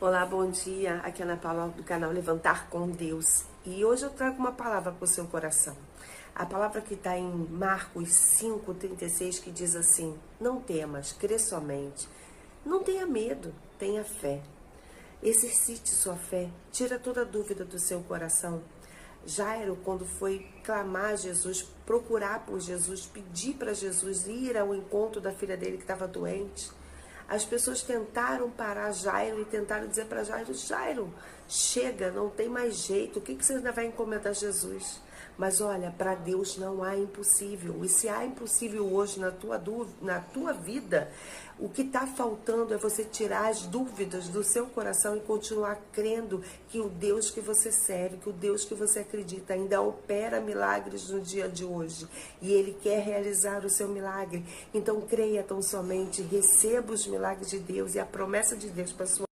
Olá, bom dia. Aqui é a Ana Paula do canal Levantar com Deus. E hoje eu trago uma palavra para o seu coração. A palavra que está em Marcos 5:36, que diz assim: não temas, crê somente. Não tenha medo, tenha fé. Exercite sua fé, tira toda dúvida do seu coração. Jairo, quando foi clamar a Jesus, procurar por Jesus, pedir para Jesus ir ao encontro da filha dele que estava doente, as pessoas tentaram parar Jairo e tentaram dizer para Jairo: Jairo, chega, não tem mais jeito, o que você ainda vai encomendar a Jesus? Mas olha, para Deus não há impossível. E se há impossível hoje na tua vida, o que está faltando é você tirar as dúvidas do seu coração e continuar crendo que o Deus que você serve, que o Deus que você acredita ainda opera milagres no dia de hoje. E Ele quer realizar o seu milagre. Então creia tão somente, receba os milagres de Deus e a promessa de Deus para sua